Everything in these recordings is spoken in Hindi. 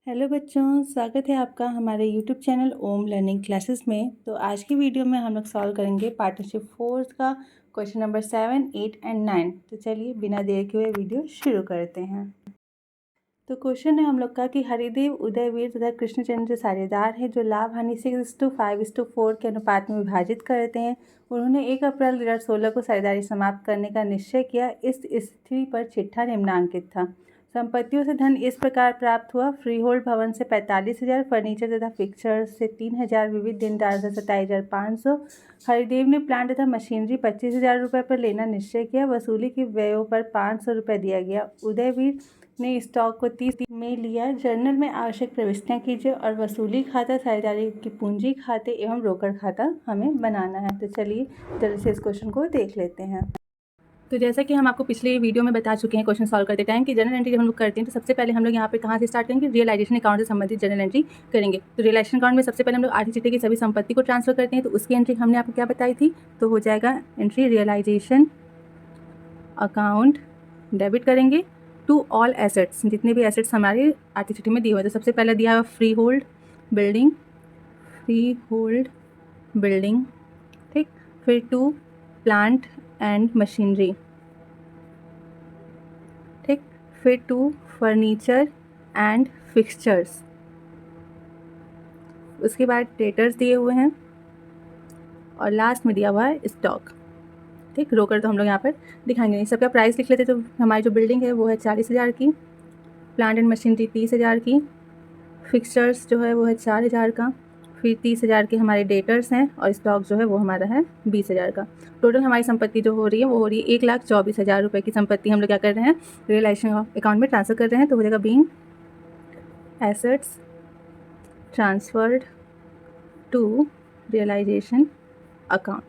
हेलो बच्चों, स्वागत है आपका हमारे यूट्यूब चैनल ओम लर्निंग क्लासेस में। तो आज की वीडियो में हम लोग सॉल्व करेंगे पार्टनरशिप 4 का क्वेश्चन नंबर 7, 8 एंड 9। तो चलिए बिना देर के हुए वीडियो शुरू करते हैं। तो क्वेश्चन है हम लोग का कि हरिदेव, उदयवीर तथा कृष्णचंद्र साझेदार हैं जो लाभ हानि 6:5:4 के अनुपात में विभाजित करते हैं। उन्होंने 1 अप्रैल 2016 को साझेदारी समाप्त करने का निश्चय किया। इस स्थिति पर चिट्ठा निम्नांकित था। संपत्तियों से धन इस प्रकार प्राप्त हुआ: फ्री होल्ड भवन से 45,000, फर्नीचर तथा फिक्सचर्स से 3,000, विविध देनदार से 27,500। हरिदेव ने प्लांट तथा मशीनरी 25,000 रुपये पर लेना निश्चय किया। वसूली के व्ययों पर 500 रुपये दिया गया। उदयवीर ने स्टॉक को 30 में लिया। जर्नल में आवश्यक प्रविष्टियाँ कीजिए और वसूली खाता, साझेदारी की पूंजी खाते एवं रोकड़ खाता हमें बनाना है। तो चलिए जल्दी से इस क्वेश्चन को देख लेते हैं। तो जैसा कि हम आपको पिछले वीडियो में बता चुके हैं क्वेश्चन सॉल्व करते टाइम कि जर्नल एंट्री जब हम लोग करते हैं तो सबसे पहले हम लोग यहाँ पे कहाँ से स्टार्ट करेंगे, रियलाइजेशन अकाउंट से संबंधित जर्नल एंट्री करेंगे। तो रियलाइजेशन अकाउंट में सबसे पहले हम लोग आर्थिक चिट्ठे की सभी संपत्ति को ट्रांसफर करते हैं। तो उसकी एंट्री हमने आपको क्या बताई थी, तो हो जाएगा एंट्री रियलाइजेशन अकाउंट, डेबिट करेंगे टू ऑल एसेट्स, जितने भी एसेट्स हमारे आर्थिक चिट्ठी में दिए हुए। तो सबसे पहले दिया हुआ फ्री होल्ड बिल्डिंग, ठीक। फिर टू प्लांट एंड मशीनरी, ठीक। फिर टू फर्नीचर एंड फिक्सचर्स, उसके बाद डेटर्स दिए हुए हैं और लास्ट में दिया हुआ है स्टॉक, ठीक। रोकड़ तो हम लोग यहाँ पर दिखाएंगे नहीं। सबका प्राइस लिख लेते। तो हमारी जो बिल्डिंग है वो है 40,000 की, प्लांट एंड मशीनरी 30,000 की, फिक्सचर्स जो है वो है 4,000 का, फिर 30,000 के हमारे डेटर्स हैं और स्टॉक जो है वो हमारा है 20,000 का। टोटल हमारी संपत्ति जो हो रही है वो हो रही है 1,24,000 रुपये की संपत्ति हम लोग क्या कर रहे हैं, रियलाइजेशन अकाउंट में ट्रांसफ़र कर रहे हैं। तो हो जाएगा being assets transferred to realisation account,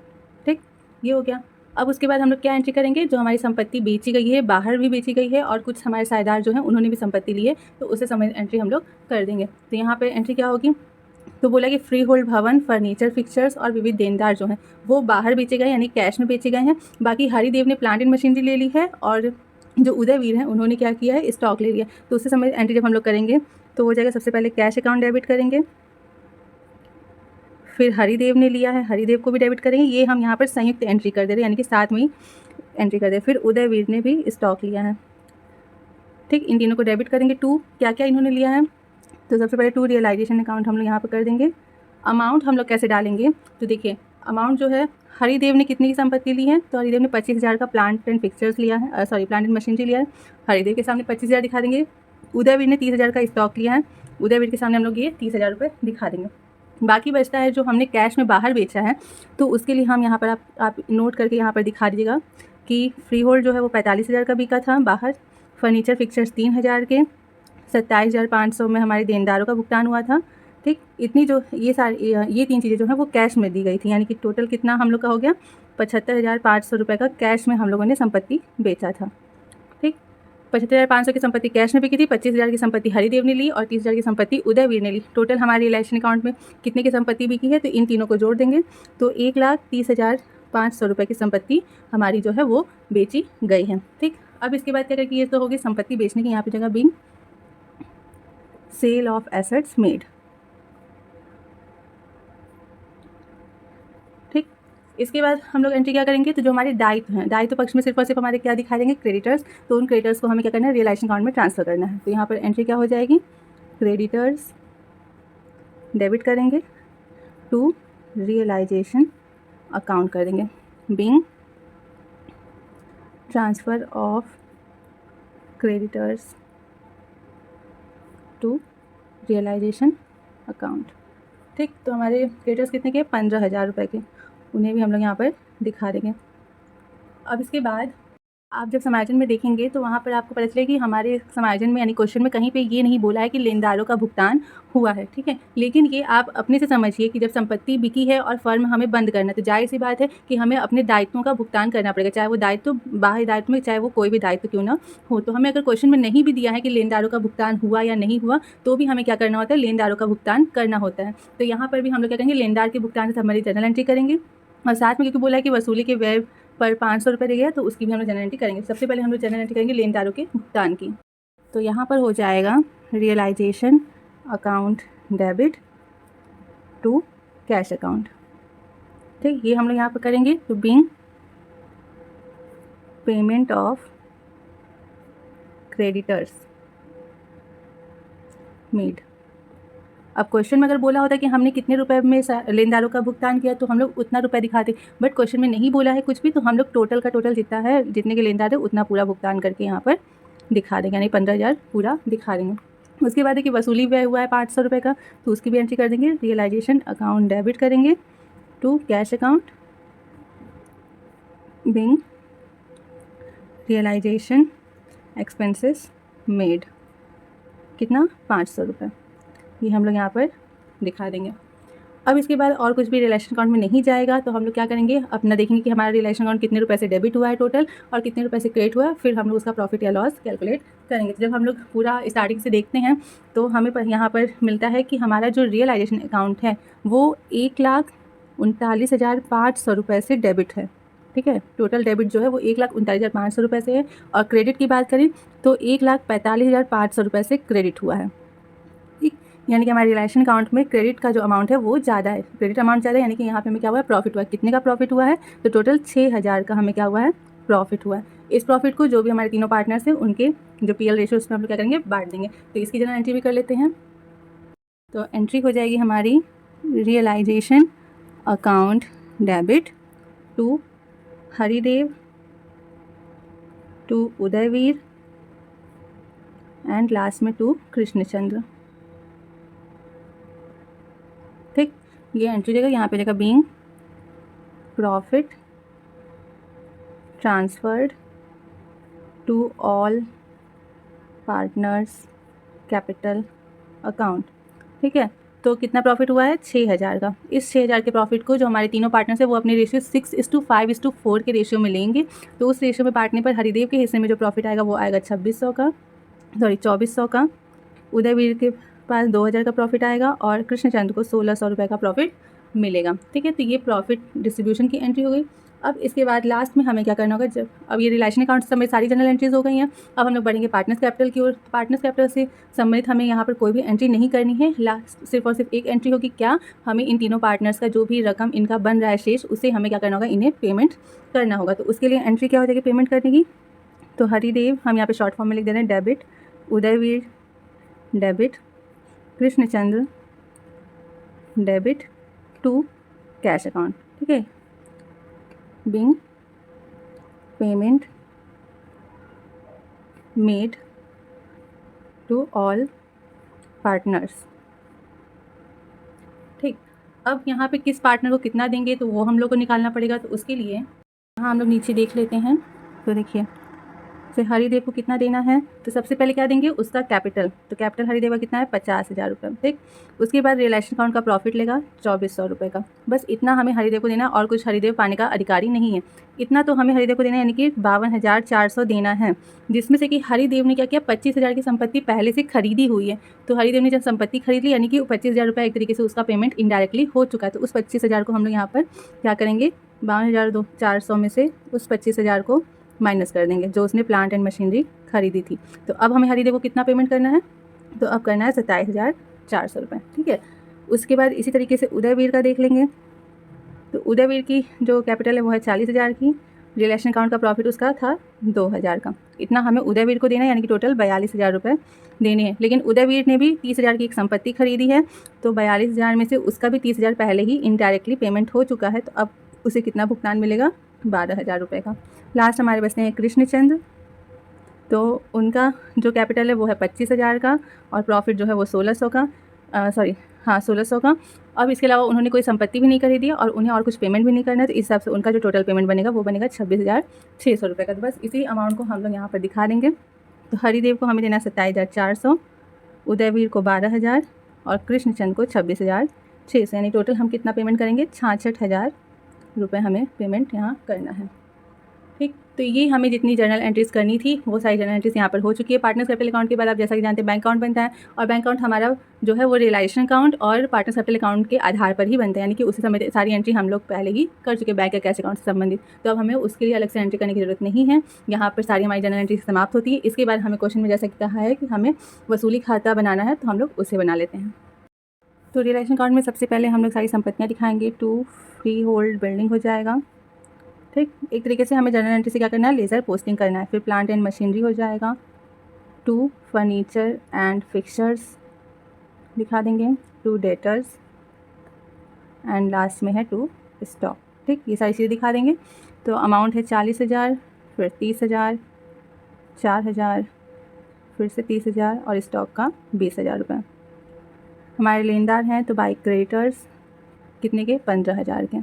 ठीक। ये हो गया। अब उसके बाद हम लोग क्या एंट्री करेंगे, जो हमारी संपत्ति बेची गई है, बाहर भी बेची गई है और कुछ हमारे साझेदार जो हैं उन्होंने भी संपत्ति ली है, तो उसे समय एंट्री हम लोग कर देंगे। तो यहाँ पे एंट्री क्या होगी, तो बोला कि फ्री होल्ड भवन, फर्नीचर, फिक्सचर्स और विविध देनदार जो हैं वो बाहर बेचे गए यानी कैश में बेचे गए हैं। बाकी हरिदेव ने प्लांट एंड मशीनरी ले ली है और जो उदयवीर हैं उन्होंने क्या किया है, स्टॉक ले लिया। तो उससे समय एंट्री जब हम लोग करेंगे तो हो जाएगा, सबसे पहले कैश अकाउंट डेबिट करेंगे, फिर हरिदेव ने लिया है, हरिदेव को भी डेबिट करेंगे। ये हम यहाँ पर संयुक्त एंट्री कर दे रहे हैं यानी कि साथ में ही एंट्री कर दे। फिर उदयवीर ने भी स्टॉक लिया है, ठीक। इन तीनों को डेबिट करेंगे। टू क्या क्या इन्होंने लिया है, तो सबसे पहले टू रियलाइजेशन अकाउंट हम लोग यहाँ पर कर देंगे। अमाउंट हम लोग कैसे डालेंगे, तो देखिए अमाउंट जो है, हरिदेव ने कितनी की संपत्ति ली है, तो हरिदेव ने 25,000 का प्लांट एंड फिक्सचर्स लिया है, प्लांट एंड मशीनरी लिया है। हरिदेव के सामने 25,000 दिखा देंगे। उदयवीर ने 30,000 का स्टॉक लिया है, उदयवीर के सामने हम लोग ये 30,000 रुपये दिखा देंगे। बाकी बचता है जो हमने कैश में बाहर बेचा है, तो उसके लिए हम यहाँ पर आप नोट करके यहाँ पर दिखा दीजिएगा कि फ्री होल्ड जो है वो 45,000 का बिका था बाहर, फर्नीचर फिक्सचर्स 3,000 के, 27,500 में हमारे देनदारों का भुगतान हुआ था, ठीक। इतनी जो ये तीन चीज़ें जो हैं वो कैश में दी गई थी, यानी कि टोटल कितना हम लोग का हो गया, 75,500 रुपये का कैश में हम लोगों ने संपत्ति बेचा था, ठीक। 75,500 की संपत्ति कैश में बिकी थी, 25,000 की संपत्ति हरिदेव ने ली और 30,000 की संपत्ति उदयवीर ने ली। टोटल हमारे रियलाइजेशन अकाउंट में कितने की संपत्ति बिकी है, तो इन तीनों को जोड़ देंगे तो 1,30,500 रुपये की संपत्ति हमारी जो है वो बेची गई है, ठीक। अब इसके बाद क्या करें कि ये तो होगी संपत्ति बेचने की, यहाँ पे जगह being sale of assets made, ठीक। इसके बाद हम लोग एंट्री क्या करेंगे, तो जो हमारे दायित्व हैं, दायित्व पक्ष में सिर्फ और सिर्फ हमारे क्या दिखाई देंगे, क्रेडिटर्स। तो उन क्रेडिटर्स को हमें क्या करना है, रियलाइजेशन अकाउंट में ट्रांसफ़र करना है। तो यहाँ पर एंट्री क्या हो जाएगी, क्रेडिटर्स डेबिट करेंगे टू रियलाइजेशन अकाउंट कर देंगे, being transfer of creditors to realisation account, ठीक। तो हमारे क्रेडिटर्स कितने के, 15,000 रुपये के, उन्हें भी हम लोग यहाँ पर दिखा देंगे। अब इसके बाद आप जब समायोजन में देखेंगे तो वहाँ पर आपको पता चलेगा कि हमारे समायोजन में यानी क्वेश्चन में कहीं पे ये नहीं बोला है कि लेनदारों का भुगतान हुआ है, ठीक है। लेकिन ये आप अपने से समझिए कि जब संपत्ति बिकी है और फर्म हमें बंद करना है, तो जाहिर सी बात है कि हमें अपने दायित्वों का भुगतान करना पड़ेगा, चाहे वो दायित्व बाह्य दायित्व में, चाहे वो कोई भी दायित्व क्यों ना हो। तो हमें अगर क्वेश्चन में नहीं भी दिया है कि लेनदारों का भुगतान हुआ या नहीं हुआ, तो भी हमें क्या करना होता है, लेनदारों का भुगतान करना होता है। तो यहाँ पर भी हम लोग क्या करेंगे, लेनदार के भुगतान से हमारी जर्नल एंट्री करेंगे और साथ में क्योंकि बोला है कि वसूली के व्यय पर 500 रुपये दे गया, तो उसकी भी हम लोग जर्नल एंट्री करेंगे। सबसे पहले हम लोग जर्नल एंट्री करेंगे लेनदारों के भुगतान की। तो यहाँ पर हो जाएगा realisation account debit to cash account. ठीक, ये हम लोग यहाँ पर करेंगे। तो being payment of creditors made. अब क्वेश्चन में अगर बोला होता कि हमने कितने रुपए में लेनदारों का भुगतान किया तो हम लोग उतना रुपए दिखाते, बट क्वेश्चन में नहीं बोला है कुछ भी, तो हम लोग टोटल का टोटल जितना है, जितने के लेनदार है उतना पूरा भुगतान करके यहाँ पर दिखा देंगे, यानी 15,000 पूरा दिखा देंगे। उसके बाद है कि वसूली व्यय हुआ है 500 रुपये का, तो उसकी भी एंट्री कर देंगे। रियलाइजेशन अकाउंट डेबिट करेंगे to cash account being realisation expenses made, कितना 500 रुपये, ये हम लोग यहाँ पर दिखा देंगे। अब इसके बाद और कुछ भी रिलेशन अकाउंट में नहीं जाएगा, तो हम लोग क्या करेंगे, अपना देखेंगे कि हमारा रिलेशन अकाउंट कितने रुपए से डेबिट हुआ है टोटल और कितने रुपए से क्रेडिट हुआ है, फिर हम लोग उसका प्रॉफिट या लॉस कैलकुलेट करेंगे। तो जब हम लोग पूरा स्टार्टिंग से देखते हैं तो हमें यहाँ पर मिलता है कि हमारा जो रियलाइजेशन अकाउंट है वो 1,39,500 रुपये से डेबिट है। ठीक है, टोटल डेबिट जो है वो 1,39,500 रुपये से है, और क्रेडिट की बात करें तो 1,45,500 रुपये से क्रेडिट हुआ है। ठीक, यानी कि हमारे रिलेशन अकाउंट में क्रेडिट का जो अमाउंट है वो ज़्यादा है, क्रेडिट अमाउंट ज़्यादा है, यानी कि यहाँ पे हमें क्या हुआ है, प्रॉफिट हुआ है। कितने का प्रॉफिट हुआ है, तो टोटल 6,000 का हमें क्या हुआ है, प्रॉफिट हुआ है। इस प्रॉफिट को जो भी हमारे तीनों पार्टनर्स हैं उनके जो PL रेशियो उसमें हम लोग क्या करेंगे, बांट देंगे। तो इसकी जगह एंट्री भी कर लेते हैं। तो एंट्री हो जाएगी हमारी realisation account debit to Haridev to Udayveer and last में टू कृष्णचंद्र। ठीक, ये एंट्री जगह यहाँ पे जगह being profit transferred to all partners capital account. ठीक है, तो कितना प्रॉफिट हुआ है, 6,000 का। इस 6,000 के प्रॉफिट को जो हमारे तीनों पार्टनर्स है वो अपने रेशियो 6:5:4 के रेशियो में लेंगे। तो उस रेशियो में बांटने पर हरिदेव के हिस्से में जो प्रॉफिट आएगा वो आएगा 2400 का, उदयवीर के पास 2,000 का प्रॉफिट आएगा और कृष्णचंद्र को 1,600 रुपये का प्रॉफिट मिलेगा। ठीक है, तो ये प्रॉफिट डिस्ट्रीब्यूशन की एंट्री हो गई। अब इसके बाद लास्ट में हमें क्या करना होगा, जब अब ये रिलेशन अकाउंट से सारी जनरल एंट्रीज हो गई हैं, अब हम लोग बढ़ेंगे पार्टनर्स कैपिटल की ओर। पार्टनर्स कैपिटल से सम्मिलित हमें यहाँ पर कोई भी एंट्री नहीं करनी है, लास्ट सिर्फ और सिर्फ एक एंट्री होगी। क्या, हमें इन तीनों पार्टनर्स का जो भी रकम इनका बन रहा है शेष, उसे हमें क्या करना होगा, इन्हें पेमेंट करना होगा। तो उसके लिए एंट्री क्या हो जाएगी, पेमेंट करने की। तो हरिदेव हम यहाँ पर शॉर्ट फॉर्म में लिख दे रहे हैं debit, Udayveer debit, Krishnachandra debit to cash account. ठीक है, being payment made to all partners. ठीक, अब यहाँ पे किस पार्टनर को कितना देंगे तो वो हम लोग को निकालना पड़ेगा। तो उसके लिए यहाँ हम लोग नीचे देख लेते हैं। तो देखिए, तो हरिदेव को कितना देना है, तो सबसे पहले क्या देंगे, उसका कैपिटल। तो कैपिटल हरिदेव का कितना है, 50,000 रुपये। ठीक, उसके बाद रिलेशन अकाउंट का प्रॉफिट लेगा 2,400 रुपये का। बस इतना हमें हरिदेव को देना, और कुछ हरिदेव पाने का अधिकारी नहीं है। इतना तो हमें हरिदेव को देना, यानी कि 52,400 देना है, जिसमें से कि हरिदेव ने क्या किया, 25,000 की संपत्ति पहले से खरीदी हुई है। तो हरिदेव ने जब संपत्ति खरीद ली, यानी कि 25,000 रुपये एक तरीके से उसका पेमेंट इनडायरेक्टली हो चुका है। तो उस 25,000 को हम लोग यहाँ पर क्या करेंगे, 52,400 में से उस 25,000 को माइनस कर देंगे जो उसने प्लांट एंड मशीनरी खरीदी थी। तो अब हमें हरिदेव को कितना पेमेंट करना है, तो अब करना है 27,400 रुपये। ठीक है, उसके बाद इसी तरीके से उदयवीर का देख लेंगे। तो उदयवीर की जो कैपिटल है वो है 40,000 की, रिलेशन अकाउंट का प्रॉफिट उसका था 2,000 का। इतना हमें उदयवीर को देना है, यानी कि टोटल 42,000 रुपये देने हैं। लेकिन उदयवीर ने भी 30,000 की एक संपत्ति खरीदी है, तो 42,000 में से उसका भी 30,000 पहले ही इनडायरेक्टली पेमेंट हो चुका है। तो अब उसे कितना भुगतान मिलेगा, 12,000 रुपये का। लास्ट हमारे बचते हैं कृष्णचंद्र, तो उनका जो कैपिटल है वो है 25,000 का, और प्रॉफिट जो है वो 1,600 का, 1,600 का। अब इसके अलावा उन्होंने कोई संपत्ति भी नहीं खरीदी है और उन्हें और कुछ पेमेंट भी नहीं करना है। तो इस हिसाब से उनका जो टोटल पेमेंट बनेगा वो बनेगा 26,600 रुपये का। तो बस इसी अमाउंट को हम लोग यहाँ पर दिखा देंगे। तो हरिदेव को हमें देना 27,400, उदयवीर को 12,000 और कृष्णचंद्र को 26,600, यानी टोटल हम कितना पेमेंट करेंगे, 66,000 रुपये हमें पेमेंट यहाँ करना है। ठीक, तो ये हमें जितनी जर्नल एंट्रीज़ करनी थी वो सारी जर्नल एंट्रीज़ यहाँ पर हो चुकी है। पार्टनर्स कैपिटल अकाउंट के बाद आप जैसा कि जानते हैं बैंक अकाउंट बनता है, और बैंक अकाउंट हमारा जो है वो रियलाइजेशन अकाउंट और पार्टनर्स कैपिटल अकाउंट के आधार पर ही बनता है, यानी कि उसी समय सारी एंट्री हम लोग पहले ही कर चुके हैं बैंक या कैश अकाउंट से संबंधित। तो अब हमें उसके लिए अलग से एंट्री करने की ज़रूरत नहीं है, यहाँ पर सारी हमारी जर्नल एंट्री समाप्त होती है। इसके बाद हमें क्वेश्चन में जैसा कि कहा है कि हमें वसूली खाता बनाना है, तो हम लोग उसे बना लेते हैं। तो रियलाइजेशन अकाउंट में सबसे पहले हम लोग सारी संपत्तियाँ दिखाएंगे। 2 फ्री होल्ड बिल्डिंग हो जाएगा, ठीक। एक तरीके से हमें जर्नल एंट्री से क्या करना है, लेज़र पोस्टिंग करना है। फिर प्लांट एंड मशीनरी हो जाएगा। 2 फर्नीचर एंड फिक्सचर्स दिखा देंगे। 2 डेटर्स एंड लास्ट में है 2 स्टॉक, ठीक। ये सारी चीज़ें दिखा देंगे। तो अमाउंट है 40,000, फिर 30,000, 4,000, फिर से 30,000 और स्टॉक का 20,000 रुपये। हमारे लेनदार हैं तो बाई क्रेडिटर्स कितने के, 15,000 के।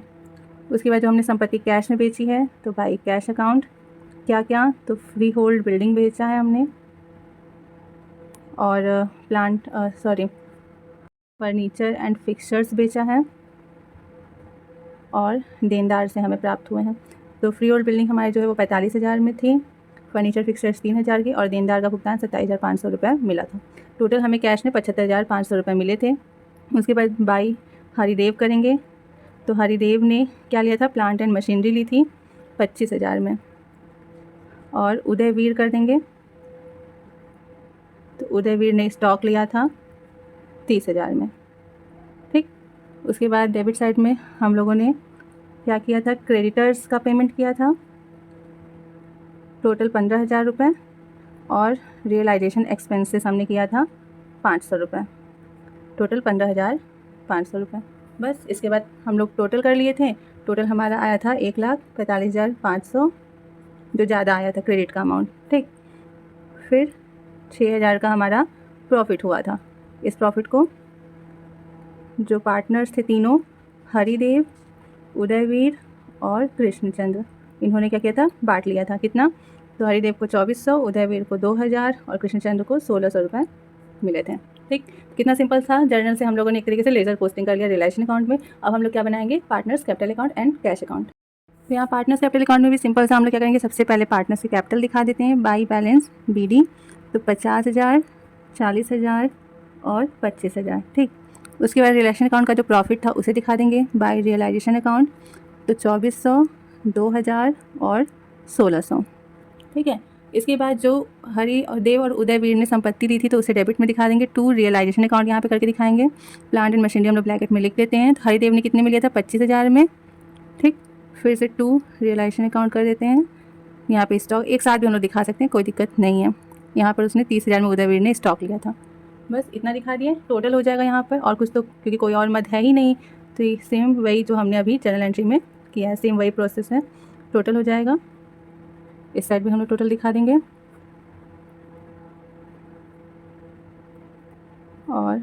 उसके बाद जो हमने संपत्ति कैश में बेची है तो बाई कैश अकाउंट क्या क्या, तो फ्री होल्ड बिल्डिंग बेचा है हमने, और फर्नीचर एंड फिक्सचर्स बेचा है, और देनदार से हमें प्राप्त हुए हैं। तो फ्री होल्ड बिल्डिंग हमारी जो है वो 45,000 में थी, फर्नीचर फिक्सचर्स 3,000 के, और देनदार का भुगतान 27,500 रुपये मिला था। टोटल हमें कैश में 75,500 रुपये मिले थे। उसके बाद बाई हरिदेव करेंगे, तो हरिदेव ने क्या लिया था, प्लांट एंड मशीनरी ली थी 25,000 में, और उदयवीर कर देंगे, तो उदयवीर ने स्टॉक लिया था 30,000 में, ठीक। उसके बाद डेबिट साइड में हम लोगों ने क्या किया था, क्रेडिटर्स का पेमेंट किया था टोटल 15,000 रुपये, और रियलाइजेशन एक्सपेंसेस हमने किया था 500 रुपये, टोटल 15,500 रुपये। बस इसके बाद हम लोग टोटल कर लिए थे। टोटल हमारा आया था 1,45,500, जो ज़्यादा आया था क्रेडिट का अमाउंट, ठीक। फिर 6,000 का हमारा प्रॉफिट हुआ था। इस प्रॉफिट को जो पार्टनर्स थे तीनों, हरिदेव, उदयवीर और कृष्णचंद्र, इन्होंने क्या किया था, बांट लिया था। कितना, तो हरिदेव को 2,400, उदयवीर को 2,000 और कृष्णचंद्र को 1,600 रुपये मिले थे, ठीक। कितना सिंपल था। जर्नल से हम लोगों ने एक तरीके से लेज़र पोस्टिंग कर लिया रियलाइजेशन अकाउंट में। अब हम लोग क्या बनाएंगे, partners capital account and cash account. तो यहाँ पार्टनर्स कैपिटल अकाउंट में भी सिंपल सा हम लोग क्या करेंगे, सबसे पहले पार्टनर्स की कैपिटल दिखा देते हैं, बाई बैलेंस BD, तो 50,000, 40,000 और 25,000, ठीक। उसके बाद रियलाइजेशन अकाउंट का जो प्रॉफिट था उसे दिखा देंगे, बाई रियलाइजेशन अकाउंट, तो 2,400, 2,000 और 1,600, ठीक है। इसके बाद जो हरि और देव और उदयवीर ने संपत्ति दी थी तो उसे डेबिट में दिखा देंगे। 2 रियलाइजेशन अकाउंट यहाँ पे करके दिखाएंगे। प्लांट एंड मशीनरी हम लोग ब्रैकेट में लिख देते हैं। तो हरिदेव ने कितने में लिया था, 25,000 में, ठीक। फिर से 2 रियलाइजेशन अकाउंट कर देते हैं। यहाँ पे स्टॉक एक साथ भी हम लोग दिखा सकते हैं, कोई दिक्कत नहीं है। यहाँ पर उसने 30,000 में उदयवीर ने स्टॉक लिया था। बस इतना दिखा दिए, टोटल हो जाएगा यहाँ पर। और कुछ तो क्योंकि कोई और मद है ही नहीं, तो ये सेम वही जो हमने अभी जर्नल एंट्री में किया है, सेम वही प्रोसेस है, टोटल हो जाएगा। इस साइड भी हम लोग टोटल दिखा देंगे, और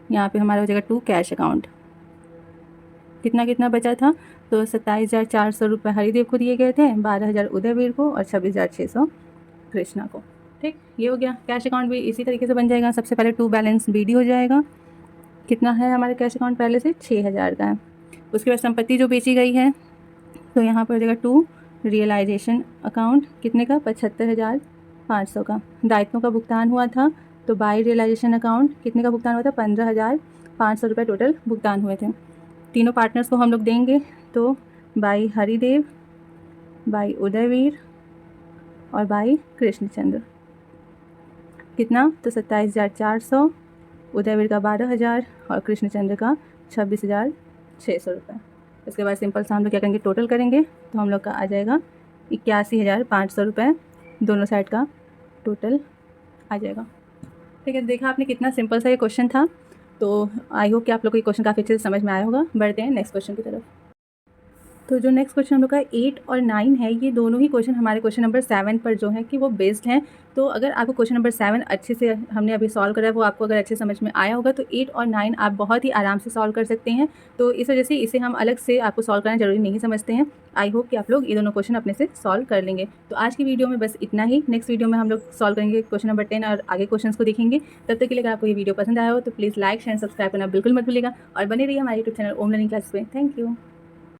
यहाँ पे हमारा हो जाएगा 2 कैश अकाउंट। कितना कितना बचा था, तो 27,400 रुपये हरिदेव को दिए गए थे, 12,000 उदयवीर को और 26,600 कृष्णा को, ठीक। ये हो गया। कैश अकाउंट भी इसी तरीके से बन जाएगा। सबसे पहले 2 बैलेंस BD हो जाएगा। कितना है हमारा कैश अकाउंट पहले से, 6,000 का है। उसके बाद संपत्ति जो बेची गई है तो यहाँ पर हो जाएगा 2 रियलाइजेशन अकाउंट, कितने का, 75,500 का। दायित्वों का भुगतान हुआ था तो बाई रियलाइजेशन अकाउंट कितने का भुगतान हुआ था, 15,500 रुपये टोटल भुगतान हुए थे। तीनों पार्टनर्स को हम लोग देंगे, तो बाई हरिदेव, बाई उदयवीर और बाई कृष्णचंद्र। कितना, तो 27,400, उदयवीर का 12,000 और कृष्णचंद्र का 26,600 रुपये। इसके बाद सिंपल सा हम लोग क्या करेंगे, टोटल करेंगे, तो हम लोग का आ जाएगा 81,500 रुपये, दोनों साइड का टोटल आ जाएगा, ठीक है। देखा आपने कितना सिंपल सा ये क्वेश्चन था। तो आई होप कि आप लोग को ये क्वेश्चन काफ़ी अच्छे से समझ में आया होगा। बढ़ते हैं नेक्स्ट क्वेश्चन की तरफ। तो जो नेक्स्ट क्वेश्चन हम लोग का 8 और 9 है, ये दोनों ही क्वेश्चन हमारे क्वेश्चन नंबर 7 पर जो है कि वो बेस्ड हैं। तो अगर आपको क्वेश्चन नंबर 7 अच्छे से हमने अभी सॉल्व करा है, वो आपको अगर अच्छे समझ में आया होगा, तो 8 और 9 आप बहुत ही आराम से सॉल्व कर सकते हैं। तो इस वजह से इसे हम अलग से आपको सॉल्व करना ज़रूरी नहीं समझते हैं। आई होप कि आप लोग ये दोनों क्वेश्चन अपने से सॉल्व कर लेंगे। तो आज की वीडियो में बस इतना ही। नेक्स्ट वीडियो में हम लोग सॉल्व करेंगे क्वेश्चन नंबर 10 और आगे क्वेश्चन को देखेंगे। तब तक के लिए अगर आपको ये वीडियो पसंद आया हो तो प्लीज़ लाइक शेयर सब्सक्राइब करना बिल्कुल मत भूलिएगा, और बने रहिए हमारे यूट्यूब चैनल ओम लर्निंग क्लासेस पे। Thank you.